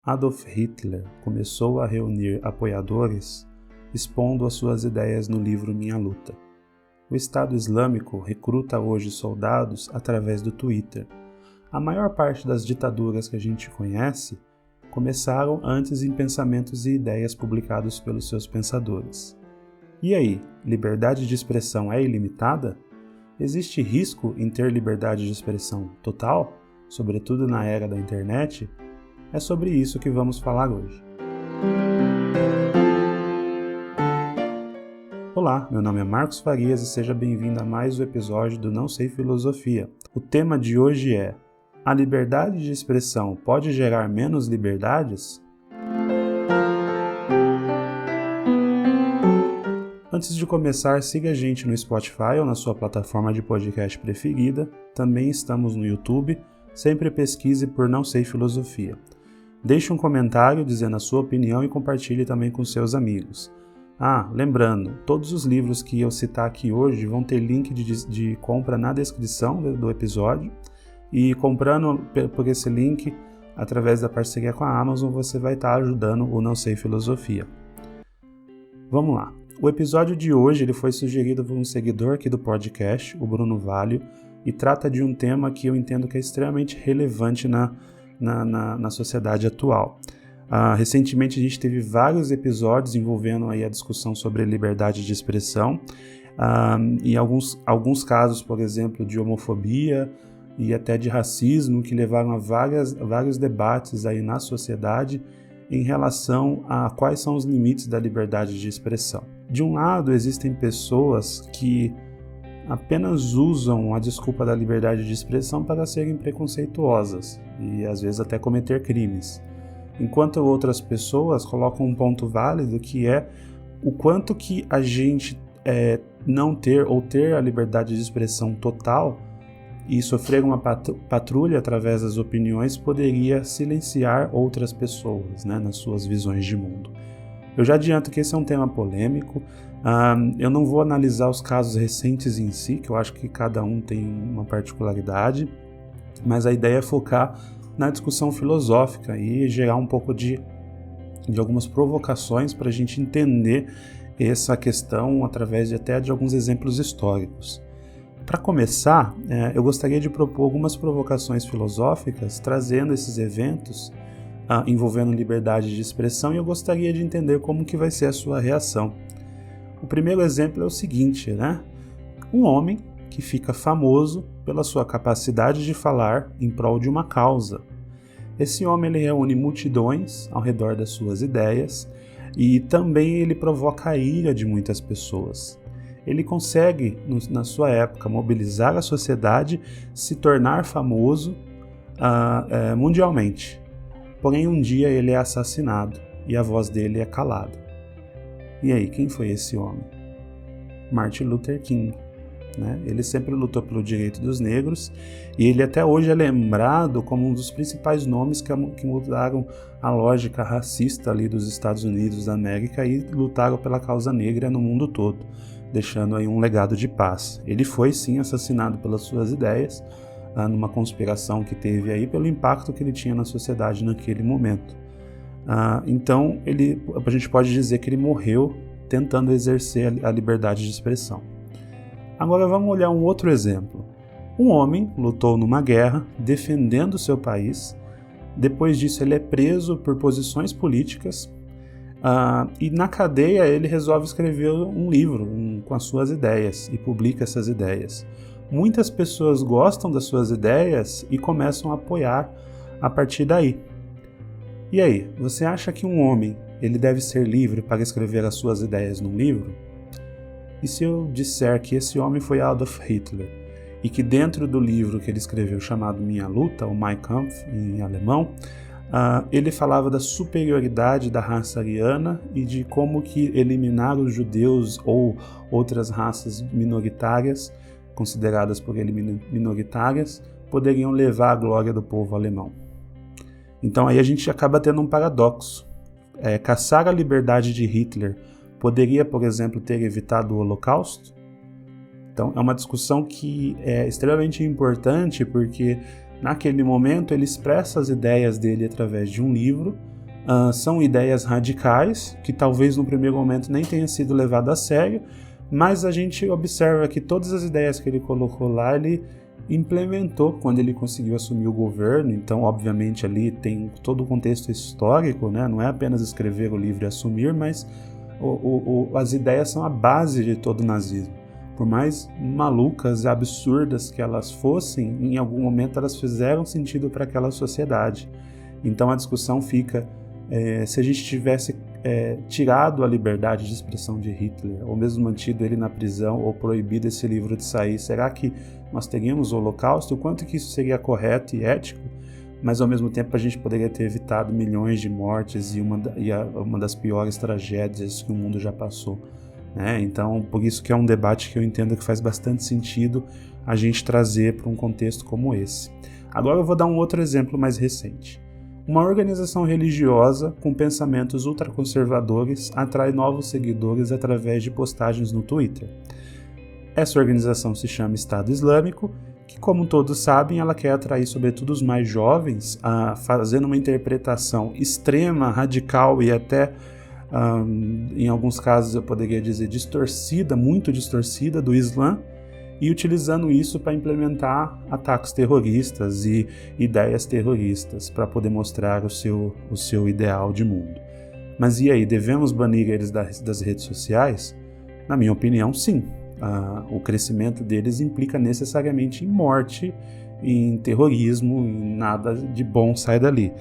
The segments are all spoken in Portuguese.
Adolf Hitler começou a reunir apoiadores expondo as suas ideias no livro Minha Luta. O Estado Islâmico recruta hoje soldados através do Twitter. A maior parte das ditaduras que a gente conhece começaram antes em pensamentos e ideias publicados pelos seus pensadores. E aí, liberdade de expressão é ilimitada? Existe risco em ter liberdade de expressão total, sobretudo na era da internet? É sobre isso que vamos falar hoje. Olá, meu nome é Marcos Farias e seja bem-vindo a mais um episódio do Não Sei Filosofia. O tema de hoje é: a liberdade de expressão pode gerar menos liberdades? Antes de começar, siga a gente no Spotify ou na sua plataforma de podcast preferida. Também estamos no YouTube. Sempre pesquise por Não Sei Filosofia. Deixe um comentário dizendo a sua opinião e compartilhe também com seus amigos. Lembrando, todos os livros que eu citar aqui hoje vão ter link de compra na descrição do episódio. E comprando por esse link, através da parceria com a Amazon, você vai estar ajudando o Não Sei Filosofia. Vamos lá. O episódio de hoje ele foi sugerido por um seguidor aqui do podcast, o Bruno Valio, e trata de um tema que eu entendo que é extremamente relevante na sociedade atual. Recentemente a gente teve vários episódios envolvendo aí a discussão sobre a liberdade de expressão, e alguns casos, por exemplo, de homofobia e até de racismo, que levaram a vários debates aí na sociedade em relação a quais são os limites da liberdade de expressão. De um lado, existem pessoas que apenas usam a desculpa da liberdade de expressão para serem preconceituosas e às vezes até cometer crimes, enquanto outras pessoas colocam um ponto válido que é o quanto que a gente não ter ou ter a liberdade de expressão total e sofrer uma patrulha através das opiniões poderia silenciar outras pessoas, nas suas visões de mundo. Eu já adianto que esse é um tema polêmico. Eu não vou analisar os casos recentes em si, que eu acho que cada um tem uma particularidade, mas a ideia é focar na discussão filosófica e gerar um pouco de algumas provocações para a gente entender essa questão através até de alguns exemplos históricos. Para começar, eu gostaria de propor algumas provocações filosóficas trazendo esses eventos envolvendo liberdade de expressão, e eu gostaria de entender como que vai ser a sua reação. O primeiro exemplo é o seguinte, Um homem que fica famoso pela sua capacidade de falar em prol de uma causa. Esse homem ele reúne multidões ao redor das suas ideias e também ele provoca a ira de muitas pessoas. Ele consegue, na sua época, mobilizar a sociedade, se tornar famoso mundialmente. Porém, um dia ele é assassinado e a voz dele é calada. E aí, quem foi esse homem? Martin Luther King. Ele sempre lutou pelo direito dos negros e ele até hoje é lembrado como um dos principais nomes que mudaram a lógica racista ali dos Estados Unidos da América e lutaram pela causa negra no mundo todo, deixando aí um legado de paz. Ele foi sim assassinado pelas suas ideias, numa conspiração que teve aí pelo impacto que ele tinha na sociedade naquele momento. Então a gente pode dizer que ele morreu tentando exercer a liberdade de expressão. Agora vamos olhar um outro exemplo. Um homem lutou numa guerra defendendo seu país. Depois disso ele é preso por posições políticas e na cadeia ele resolve escrever um livro com as suas ideias e publica essas ideias. Muitas pessoas gostam das suas ideias e começam a apoiar a partir daí. E aí, você acha que um homem ele deve ser livre para escrever as suas ideias num livro? E se eu disser que esse homem foi Adolf Hitler e que dentro do livro que ele escreveu chamado Minha Luta, ou Mein Kampf em alemão, ele falava da superioridade da raça ariana e de como que eliminar os judeus ou outras raças minoritárias, consideradas por ele minoritárias, poderiam levar a glória do povo alemão. Então aí a gente acaba tendo um paradoxo. Caçar a liberdade de Hitler poderia, por exemplo, ter evitado o Holocausto? Então é uma discussão que é extremamente importante porque naquele momento ele expressa as ideias dele através de um livro São ideias radicais, que talvez no primeiro momento nem tenha sido levado a sério, mas a gente observa que todas as ideias que ele colocou lá, ele implementou quando ele conseguiu assumir o governo. Então, obviamente, ali tem todo o contexto histórico, né? Não é apenas escrever o livro e assumir, mas as ideias são a base de todo o nazismo. Por mais malucas e absurdas que elas fossem, em algum momento elas fizeram sentido para aquela sociedade. Então a discussão fica, se a gente tivesse tirado a liberdade de expressão de Hitler, ou mesmo mantido ele na prisão, ou proibido esse livro de sair, será que nós teríamos o Holocausto? O quanto que isso seria correto e ético? Mas ao mesmo tempo a gente poderia ter evitado milhões de mortes e uma das piores tragédias que o mundo já passou. Então, por isso que é um debate que eu entendo que faz bastante sentido a gente trazer para um contexto como esse. Agora eu vou dar um outro exemplo mais recente. Uma organização religiosa com pensamentos ultraconservadores atrai novos seguidores através de postagens no Twitter. Essa organização se chama Estado Islâmico, que, como todos sabem, ela quer atrair sobretudo os mais jovens, fazendo uma interpretação extrema, radical e até, em alguns casos eu poderia dizer distorcida, muito distorcida do Islã, e utilizando isso para implementar ataques terroristas e ideias terroristas para poder mostrar o seu ideal de mundo. Mas e aí, devemos banir eles das redes sociais? Na minha opinião, sim. O crescimento deles implica necessariamente em morte, em terrorismo, em nada de bom sai dali.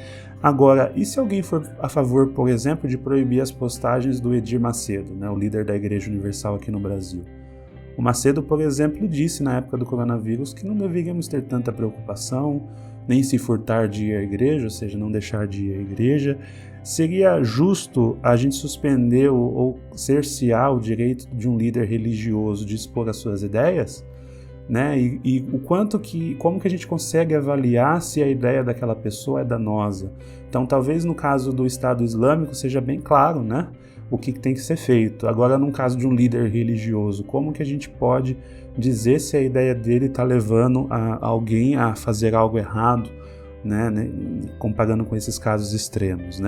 Agora, e se alguém for a favor, por exemplo, de proibir as postagens do Edir Macedo, o líder da Igreja Universal aqui no Brasil? O Macedo, por exemplo, disse na época do coronavírus que não deveríamos ter tanta preocupação, nem se furtar de ir à igreja, ou seja, não deixar de ir à igreja. Seria justo a gente suspender ou cercear o direito de um líder religioso de expor as suas ideias? E como que a gente consegue avaliar se a ideia daquela pessoa é danosa? Então, talvez no caso do Estado Islâmico seja bem claro, o que tem que ser feito. Agora, no caso de um líder religioso, como que a gente pode dizer se a ideia dele está levando alguém a fazer algo errado, comparando com esses casos extremos,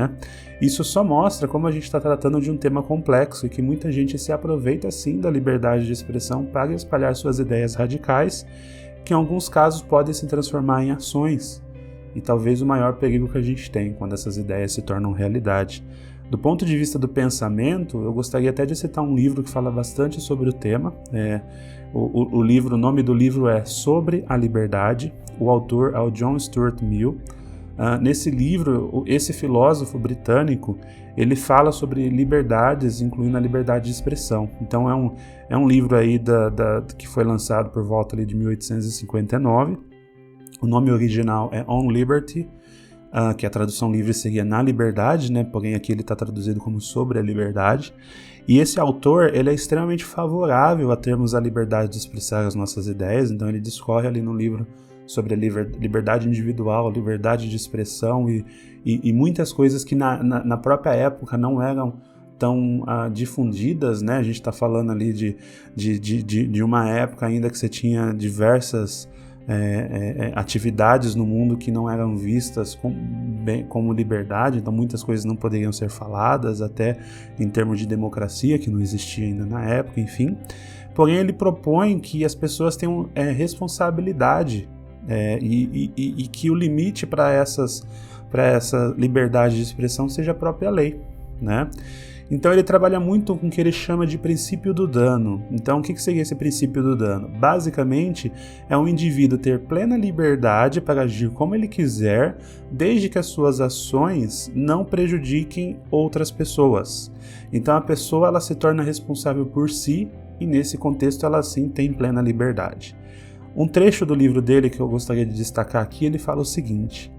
Isso só mostra como a gente está tratando de um tema complexo e que muita gente se aproveita sim da liberdade de expressão para espalhar suas ideias radicais, que em alguns casos podem se transformar em ações, e talvez o maior perigo que a gente tem quando essas ideias se tornam realidade. Do ponto de vista do pensamento, eu gostaria até de citar um livro que fala bastante sobre o tema. O nome do livro é Sobre a Liberdade. O autor é o John Stuart Mill. Nesse livro, esse filósofo britânico, ele fala sobre liberdades, incluindo a liberdade de expressão. Então é um livro aí que foi lançado por volta ali de 1859. O nome original é On Liberty, que a tradução livre seria Na Liberdade, porém aqui ele está traduzido como Sobre a Liberdade. E esse autor, ele é extremamente favorável a termos a liberdade de expressar as nossas ideias, então ele discorre ali no livro sobre a liberdade individual, a liberdade de expressão e muitas coisas que na própria época não eram tão difundidas, A gente está falando ali de uma época ainda que você tinha diversas atividades no mundo que não eram vistas como liberdade, então muitas coisas não poderiam ser faladas, até em termos de democracia, que não existia ainda na época, enfim. Porém, ele propõe que as pessoas tenham responsabilidade e que o limite para essa liberdade de expressão seja a própria lei, Então ele trabalha muito com o que ele chama de princípio do dano. Então o que seria esse princípio do dano? Basicamente é um indivíduo ter plena liberdade para agir como ele quiser, desde que as suas ações não prejudiquem outras pessoas. Então a pessoa ela se torna responsável por si e nesse contexto ela sim tem plena liberdade. Um trecho do livro dele que eu gostaria de destacar aqui, ele fala o seguinte: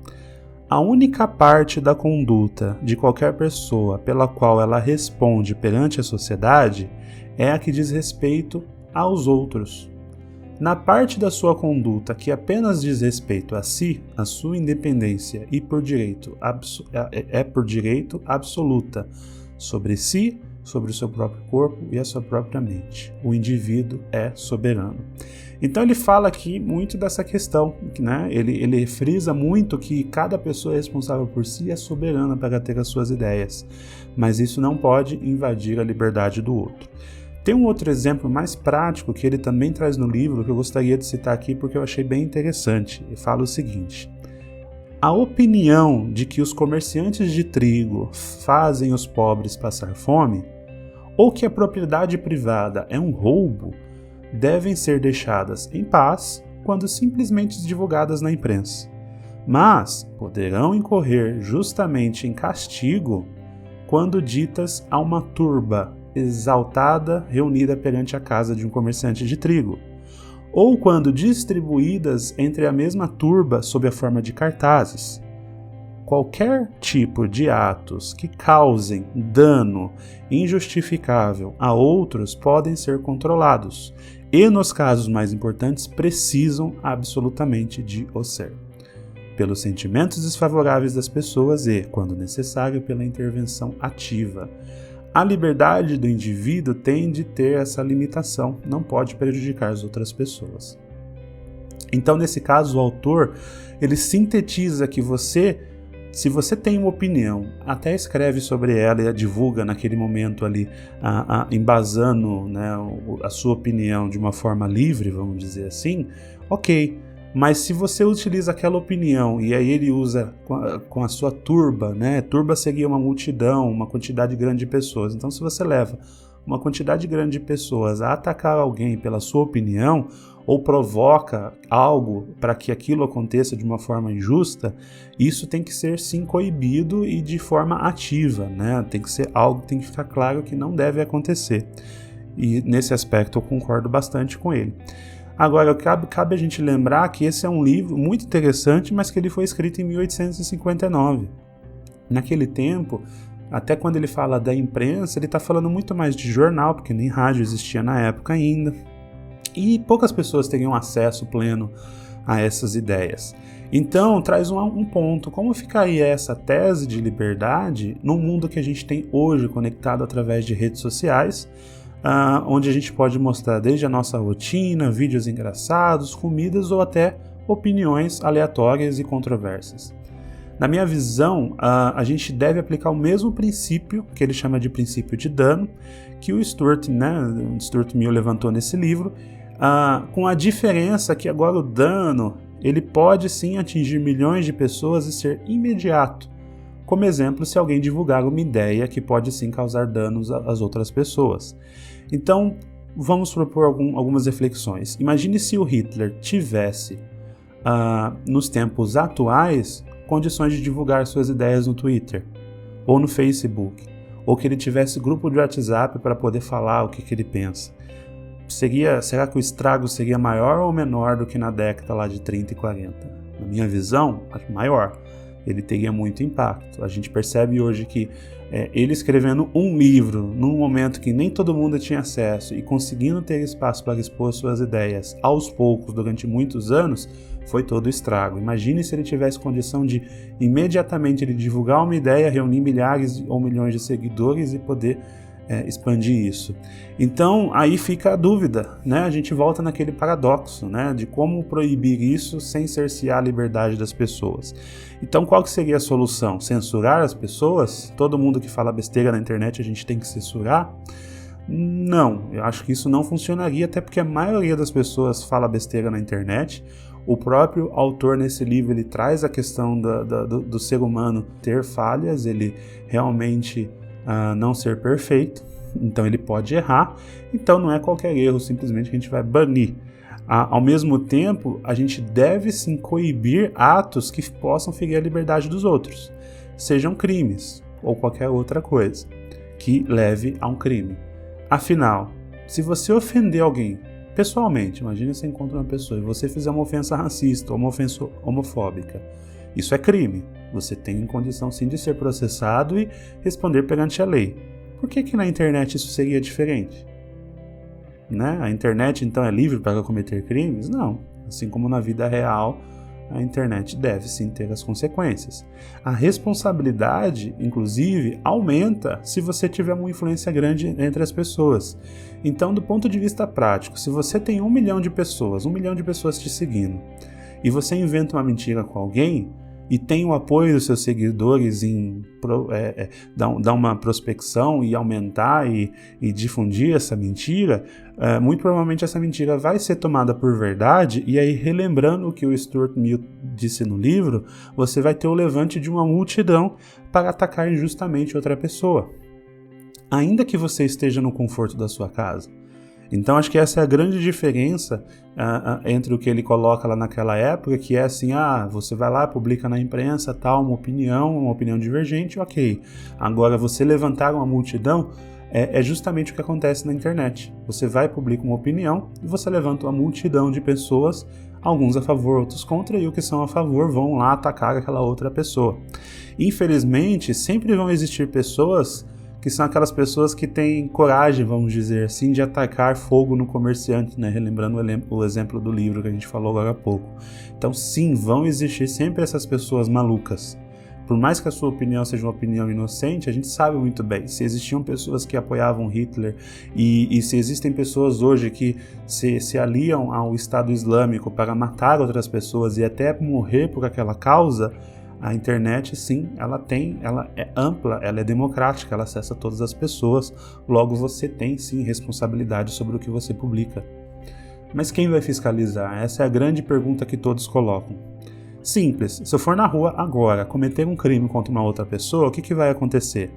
a única parte da conduta de qualquer pessoa pela qual ela responde perante a sociedade é a que diz respeito aos outros. Na parte da sua conduta que apenas diz respeito a si, a sua independência e por direito absoluta sobre si, sobre o seu próprio corpo e a sua própria mente. O indivíduo é soberano. Então ele fala aqui muito dessa questão, né? Ele frisa muito que cada pessoa é responsável por si e é soberana para ter as suas ideias, mas isso não pode invadir a liberdade do outro. Tem um outro exemplo mais prático que ele também traz no livro, que eu gostaria de citar aqui porque eu achei bem interessante. Ele fala o seguinte: a opinião de que os comerciantes de trigo fazem os pobres passar fome, ou que a propriedade privada é um roubo, devem ser deixadas em paz quando simplesmente divulgadas na imprensa, mas poderão incorrer justamente em castigo quando ditas a uma turba exaltada reunida perante a casa de um comerciante de trigo, ou quando distribuídas entre a mesma turba sob a forma de cartazes. Qualquer tipo de atos que causem dano injustificável a outros podem ser controlados e, nos casos mais importantes, precisam absolutamente de o ser, pelos sentimentos desfavoráveis das pessoas e, quando necessário, pela intervenção ativa. A liberdade do indivíduo tem de ter essa limitação, não pode prejudicar as outras pessoas. Então, nesse caso, o autor ele sintetiza que se você tem uma opinião, até escreve sobre ela e a divulga naquele momento ali, embasando, né, a sua opinião de uma forma livre, vamos dizer assim, ok. Mas se você utiliza aquela opinião e aí ele usa com a sua turba, né? Turba seria uma multidão, uma quantidade grande de pessoas. Então, se você leva uma quantidade grande de pessoas a atacar alguém pela sua opinião, ou provoca algo para que aquilo aconteça de uma forma injusta, isso tem que ser sim coibido e de forma ativa, né? Tem que ser algo que tem que ficar claro que não deve acontecer. E nesse aspecto eu concordo bastante com ele. Agora, cabe a gente lembrar que esse é um livro muito interessante, mas que ele foi escrito em 1859. Naquele tempo, até quando ele fala da imprensa, ele está falando muito mais de jornal, porque nem rádio existia na época ainda. E poucas pessoas teriam acesso pleno a essas ideias. Então, traz um ponto. Como ficaria essa tese de liberdade no mundo que a gente tem hoje, conectado através de redes sociais, onde a gente pode mostrar desde a nossa rotina, vídeos engraçados, comidas ou até opiniões aleatórias e controversas. Na minha visão, a gente deve aplicar o mesmo princípio, que ele chama de princípio de dano, que o Stuart Mill levantou nesse livro, com a diferença que agora o dano ele pode sim atingir milhões de pessoas e ser imediato. Como exemplo, se alguém divulgar uma ideia que pode sim causar danos às outras pessoas. Então, vamos propor algumas reflexões. Imagine se o Hitler tivesse, nos tempos atuais, condições de divulgar suas ideias no Twitter ou no Facebook, ou que ele tivesse grupo de WhatsApp para poder falar o que ele pensa. Será que o estrago seria maior ou menor do que na década lá de 30 e 40? Na minha visão, acho maior. Ele teria muito impacto. A gente percebe hoje que ele escrevendo um livro num momento que nem todo mundo tinha acesso e conseguindo ter espaço para expor suas ideias aos poucos durante muitos anos, foi todo o estrago. Imagine se ele tivesse condição de imediatamente ele divulgar uma ideia, reunir milhares ou milhões de seguidores e poder expandir isso. Então aí fica a dúvida, né? A gente volta naquele paradoxo, né? De como proibir isso sem cercear a liberdade das pessoas. Então qual que seria a solução? Censurar as pessoas? Todo mundo que fala besteira na internet a gente tem que censurar? Não, eu acho que isso não funcionaria, até porque a maioria das pessoas fala besteira na internet. O próprio autor nesse livro ele traz a questão do ser humano ter falhas, ele realmente não ser perfeito, então ele pode errar, então não é qualquer erro simplesmente que a gente vai banir. Ao mesmo tempo, a gente deve sim coibir atos que possam ferir a liberdade dos outros, sejam crimes ou qualquer outra coisa que leve a um crime. Afinal, se você ofender alguém pessoalmente, imagine você encontra uma pessoa e você fizer uma ofensa racista ou uma ofensa homofóbica, isso é crime. Você tem condição sim de ser processado e responder perante a lei. Por que na internet isso seria diferente? Né? A internet então é livre para cometer crimes? Não. Assim como na vida real, a internet deve sim ter as consequências. A responsabilidade, inclusive, aumenta se você tiver uma influência grande entre as pessoas. Então, do ponto de vista prático, se você tem 1 milhão de pessoas te seguindo, e você inventa uma mentira com alguém, e tem o apoio dos seus seguidores em dar uma prospecção e aumentar e difundir essa mentira, muito provavelmente essa mentira vai ser tomada por verdade, e aí, relembrando o que o Stuart Mill disse no livro, você vai ter o levante de uma multidão para atacar injustamente outra pessoa, ainda que você esteja no conforto da sua casa. Então, acho que essa é a grande diferença entre o que ele coloca lá naquela época, que é assim, você vai lá, publica na imprensa, tal, uma opinião divergente, ok. Agora, você levantar uma multidão é justamente o que acontece na internet. Você vai, publica uma opinião e você levanta uma multidão de pessoas, alguns a favor, outros contra, e os que são a favor vão lá atacar aquela outra pessoa. Infelizmente, sempre vão existir pessoas que são aquelas pessoas que têm coragem, vamos dizer assim, de atacar fogo no comerciante, né? Relembrando o exemplo do livro que a gente falou agora há pouco. Então, sim, vão existir sempre essas pessoas malucas. Por mais que a sua opinião seja uma opinião inocente, a gente sabe muito bem, se existiam pessoas que apoiavam Hitler e se existem pessoas hoje que se aliam ao Estado Islâmico para matar outras pessoas e até morrer por aquela causa, a internet, sim, ela é ampla, ela é democrática, ela acessa todas as pessoas, logo você tem, sim, responsabilidade sobre o que você publica. Mas quem vai fiscalizar? Essa é a grande pergunta que todos colocam. Simples, se eu for na rua agora cometer um crime contra uma outra pessoa, o que vai acontecer?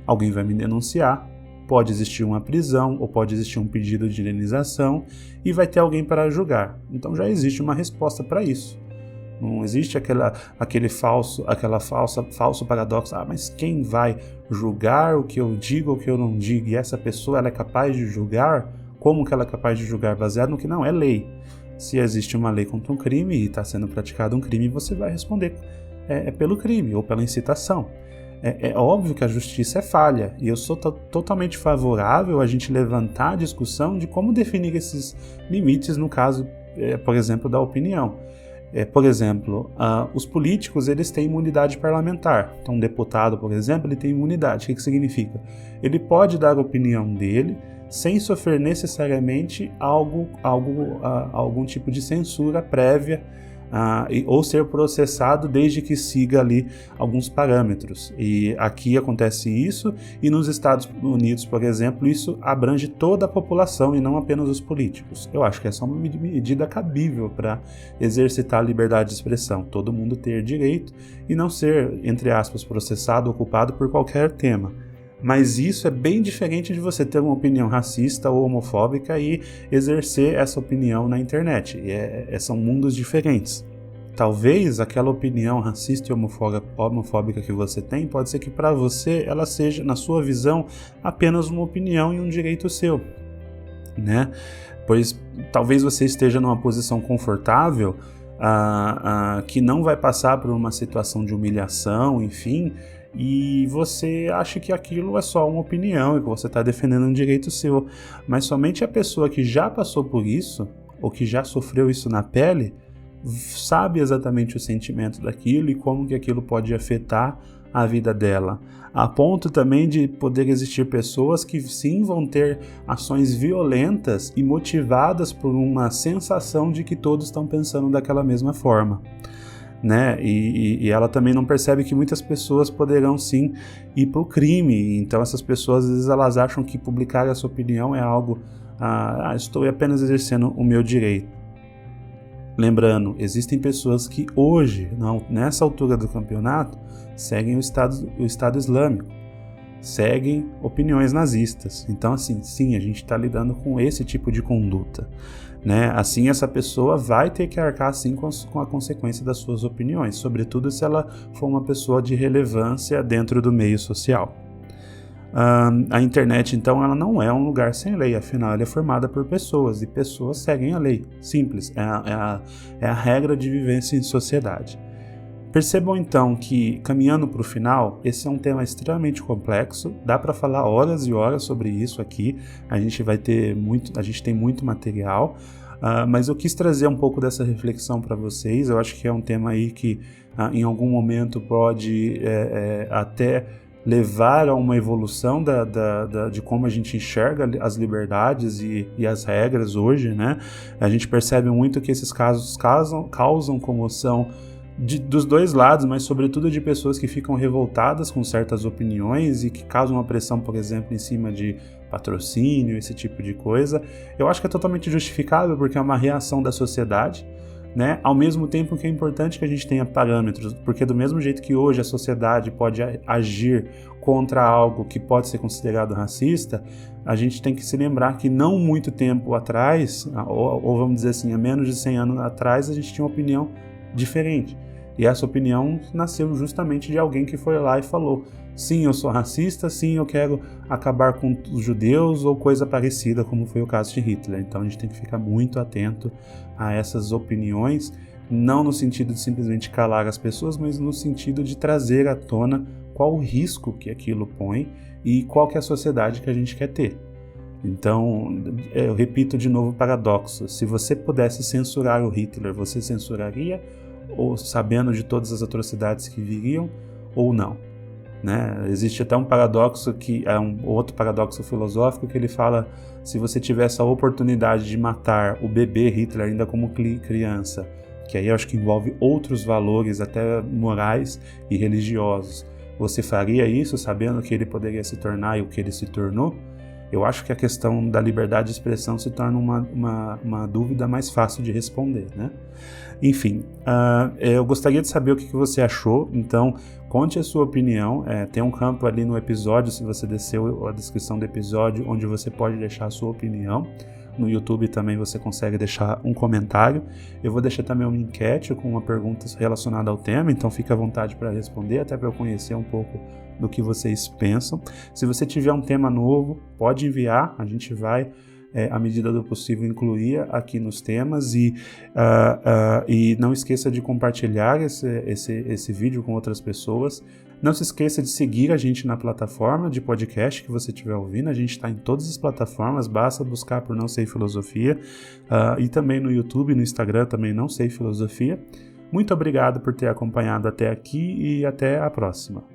Alguém vai me denunciar, pode existir uma prisão ou pode existir um pedido de indenização e vai ter alguém para julgar. Então já existe uma resposta para isso. Não existe aquele falso paradoxo, mas quem vai julgar o que eu digo ou o que eu não digo? E essa pessoa ela é capaz de julgar? Como que ela é capaz de julgar? Baseado no que não, é lei. Se existe uma lei contra um crime e está sendo praticado um crime, você vai responder pelo crime ou pela incitação. É óbvio que a justiça é falha e eu sou totalmente favorável a gente levantar a discussão de como definir esses limites no caso, por exemplo, da opinião. Por exemplo, os políticos eles têm imunidade parlamentar. Então, um deputado, por exemplo, ele tem imunidade. O que significa? Ele pode dar a opinião dele sem sofrer necessariamente algum tipo de censura prévia ou ser processado desde que siga ali alguns parâmetros. E aqui acontece isso, e nos Estados Unidos, por exemplo, isso abrange toda a população e não apenas os políticos. Eu acho que essa é uma medida cabível para exercitar a liberdade de expressão, todo mundo ter direito e não ser, entre aspas, processado ou culpado por qualquer tema. Mas isso é bem diferente de você ter uma opinião racista ou homofóbica e exercer essa opinião na internet. São mundos diferentes. Talvez aquela opinião racista e homofóbica que você tem, pode ser que para você ela seja, na sua visão, apenas uma opinião e um direito seu, né? Pois talvez você esteja numa posição confortável que não vai passar por uma situação de humilhação, enfim, e você acha que aquilo é só uma opinião e que você está defendendo um direito seu, mas somente a pessoa que já passou por isso ou que já sofreu isso na pele sabe exatamente o sentimento daquilo e como que aquilo pode afetar a vida dela, a ponto também de poder existir pessoas que sim vão ter ações violentas e motivadas por uma sensação de que todos estão pensando daquela mesma forma, né? E ela também não percebe que muitas pessoas poderão sim ir para o crime. Então essas pessoas às vezes elas acham que publicar a sua opinião é algo estou apenas exercendo o meu direito. Lembrando, existem pessoas que hoje, nessa altura do campeonato, seguem o Estado Islâmico, seguem opiniões nazistas. Então, assim, sim, a gente está lidando com esse tipo de conduta, né? Assim, essa pessoa vai ter que arcar, sim, com a consequência das suas opiniões, sobretudo se ela for uma pessoa de relevância dentro do meio social. A internet, então, ela não é um lugar sem lei, afinal, ela é formada por pessoas, e pessoas seguem a lei. Simples, é a regra de vivência em sociedade. Percebam, então, que, caminhando para o final, esse é um tema extremamente complexo, dá para falar horas e horas sobre isso aqui, a gente tem muito material, Mas eu quis trazer um pouco dessa reflexão para vocês. Eu acho que é um tema aí que em algum momento pode até levar a uma evolução de como a gente enxerga as liberdades e as regras hoje, né? A gente percebe muito que esses casos causam comoção dos dois lados, mas sobretudo de pessoas que ficam revoltadas com certas opiniões e que causam uma pressão, por exemplo, em cima de patrocínio, esse tipo de coisa. Eu acho que é totalmente justificável porque é uma reação da sociedade, né? Ao mesmo tempo que é importante que a gente tenha parâmetros, porque do mesmo jeito que hoje a sociedade pode agir contra algo que pode ser considerado racista, a gente tem que se lembrar que não muito tempo atrás, ou vamos dizer assim, há menos de 100 anos atrás, a gente tinha uma opinião diferente. E essa opinião nasceu justamente de alguém que foi lá e falou: sim, eu sou racista, sim, eu quero acabar com os judeus ou coisa parecida, como foi o caso de Hitler. Então a gente tem que ficar muito atento a essas opiniões, não no sentido de simplesmente calar as pessoas, mas no sentido de trazer à tona qual o risco que aquilo põe e qual que é a sociedade que a gente quer ter. Então, eu repito de novo o paradoxo: se você pudesse censurar o Hitler, você censuraria, ou sabendo de todas as atrocidades que viriam, ou não? Né? Existe até um paradoxo que é outro paradoxo filosófico que ele fala: se você tivesse a oportunidade de matar o bebê Hitler ainda como criança, que aí eu acho que envolve outros valores até morais e religiosos, você faria isso sabendo que ele poderia se tornar e o que ele se tornou? Eu acho que a questão da liberdade de expressão se torna uma dúvida mais fácil de responder, né? Enfim, eu gostaria de saber o que você achou, então conte a sua opinião. Tem um campo ali no episódio, se você desceu a descrição do episódio, onde você pode deixar a sua opinião. No YouTube também você consegue deixar um comentário. Eu vou deixar também uma enquete com uma pergunta relacionada ao tema, então fique à vontade para responder, até para eu conhecer um pouco do que vocês pensam. Se você tiver um tema novo, pode enviar, a gente vai, à medida do possível, incluir aqui nos temas. E não esqueça de compartilhar esse vídeo com outras pessoas. Não se esqueça de seguir a gente na plataforma de podcast que você estiver ouvindo. A gente está em todas as plataformas, basta buscar por Não Sei Filosofia. E também no YouTube, no Instagram também Não Sei Filosofia. Muito obrigado por ter acompanhado até aqui e até a próxima.